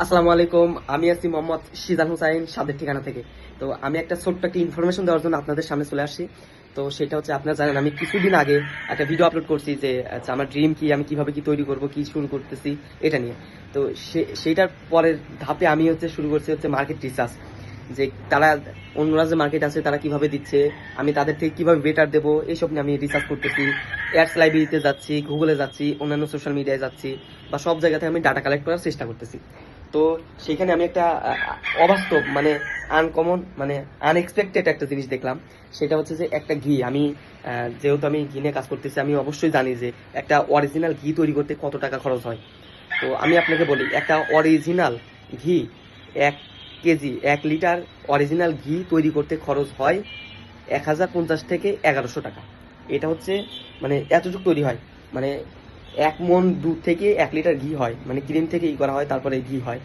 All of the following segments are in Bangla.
আসসালামু আলাইকুম। আমি আছি মোহাম্মদ সিজান হুসাইন সাদের ঠিকানা থেকে। তো আমি একটা ছোট্ট একটা ইনফরমেশন দেওয়ার জন্য আপনাদের সামনে চলে আসছি। তো সেটা হচ্ছে, আপনারা জানেন আমি কিছুদিন আগে একটা ভিডিও আপলোড করছি যে আচ্ছা আমার ড্রিম কি, আমি কিভাবে কি তৈরি করব, কি শুরু করতেছি এটা নিয়ে। তো সেইটার পরের ধাপে আমি শুরু করছি মার্কেট রিসার্চ, যে তারা অন্যরা যে মার্কেট আছে তারা কিভাবে দিচ্ছে, আমি তাদের থেকে কিভাবে বেটার দেবো, এইসব নিয়ে আমি রিসার্চ করতেছি। অ্যাডস লাইব্রেরিতে যাচ্ছি, গুগলে যাচ্ছি, অন্যান্য সোশ্যাল মিডিয়ায় যাচ্ছি, বা সব জায়গাতে আমি ডাটা কালেক্ট করার চেষ্টা করতেছি। তো সেখানে আমি একটা অবাস্তব আনকমন আনএক্সপেক্টেড একটা জিনিস দেখলাম। সেটা হচ্ছে যে একটা ঘি, আমি যেহেতু আমি ঘি নিয়ে কাজ করতেছি, আমি অবশ্যই জানি যে একটা অরিজিনাল ঘি তৈরি করতে কত টাকা খরচ হয়। তো আমি আপনাকে বলি, একটা অরিজিনাল ঘি 1 কেজি 1 লিটার অরিজিনাল ঘি তৈরি করতে খরচ হয় 1050 থেকে 1100 টাকা। এটা হচ্ছে এতটুকু তৈরি হয়, মানে 1 মণ দুধ থেকে 1 লিটার ঘি হয়, ক্রিম থেকে করা হয়, তারপরে ঘি হয়।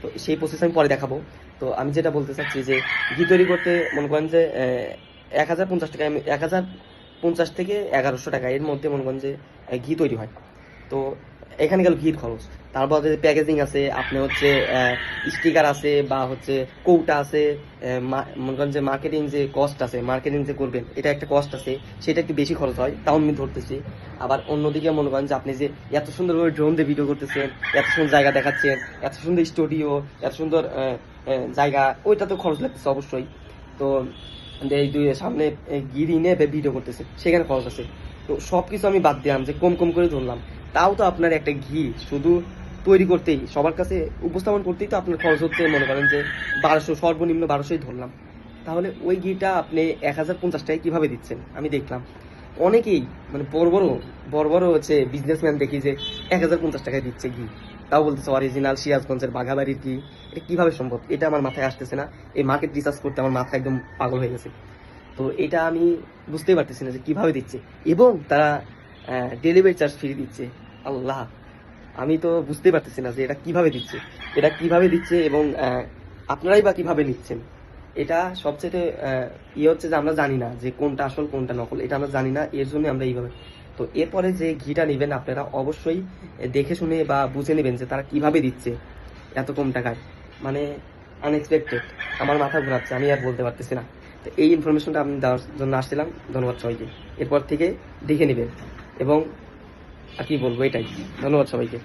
তো সেই প্রসেস আমি পরে দেখাবো। তো আমি যেটা বলতে চাচ্ছি যে ঘি তৈরি করতে মনে করেন যে 1050 টাকা, 1050 থেকে 1100 টাকা এর মধ্যে মনে করেন যে ঘি তৈরি হয়। তো এখানে গেল ঘির খরচ। তারপর প্যাকেজিং আছে, আপনি স্টিকার আছে, বা কৌটা আছে, মনে করেন যে মার্কেটিং যে কস্ট আছে, মার্কেটিং যে করবেন এটা একটা কস্ট আছে, সেটা একটু বেশি খরচ হয়, তাও আমি ধরতেছি। আবার অন্যদিকে মনে করেন যে আপনি যে এত সুন্দরভাবে ড্রোন দিয়ে ভিডিও করতেছেন, এত সুন্দর জায়গা দেখাচ্ছেন, এত সুন্দর স্টুডিও, এত সুন্দর জায়গা, ওইটা তো খরচ লাগতেছে অবশ্যই। তো এই দুই সামনে গিরি নিয়ে ভিডিও করতেছে, সেখানে খরচ আছে। তো সবকিছু আমি বাদ দিলাম, যে কম কম করে ধরলাম, তাও তো আপনার একটা ঘি শুধু তৈরি করতেই, সবার কাছে উপস্থাপন করতেই তো আপনার খরচ হচ্ছে মনে করেন যে 1200, সর্বনিম্ন 1200ই ধরলাম। তাহলে ওই ঘিটা আপনি 1050 টাকায় কিভাবে দিচ্ছেন? আমি দেখলাম অনেকেই বড় বড় বিজনেসম্যান দেখি যে 1050 টাকায় দিচ্ছে ঘি, তাও বলতেছে অরিজিনাল সিরাজগঞ্জের বাঘাবাড়ির ঘি। এটা কিভাবে সম্ভব? এটা আমার মাথায় আসতেছে না। এই মার্কেট রিসার্চ করতে আমার মাথা একদম পাগল হয়ে গেছে। তো এটা আমি বুঝতেই পারতেছি না যে কিভাবে দিচ্ছে, এবং তারা ডেলিভারি চার্জ ফ্রি দিচ্ছে। আল্লাহ, আমি তো বুঝতেই পারতেছি না যে এটা কিভাবে দিচ্ছে এবং আপনারাই বা কিভাবে নিচ্ছেন। এটা সবচেয়ে ইয়ে হচ্ছে যে আমরা জানি না যে কোনটা আসল কোনটা নকল, এটা আমরা জানি না, এর জন্য আমরা এইভাবে। তো এরপরে যে ঘিটা নেবেন আপনারা অবশ্যই দেখে শুনে বা বুঝে নেবেন যে তারা কিভাবে দিচ্ছে এত কম টাকায়। মানে আনএক্সপেক্টেড, আমার মাথা ঘোরাচ্ছে, আমি আর বলতে পারতেছি না। তো এই ইনফরমেশনটা আমি দেওয়ার জন্য আসছিলাম। ধন্যবাদ সবাইকে। এরপর থেকে দেখে নেবেন, এবং আর কি বলবো, এটাই। ধন্যবাদ সবাইকে।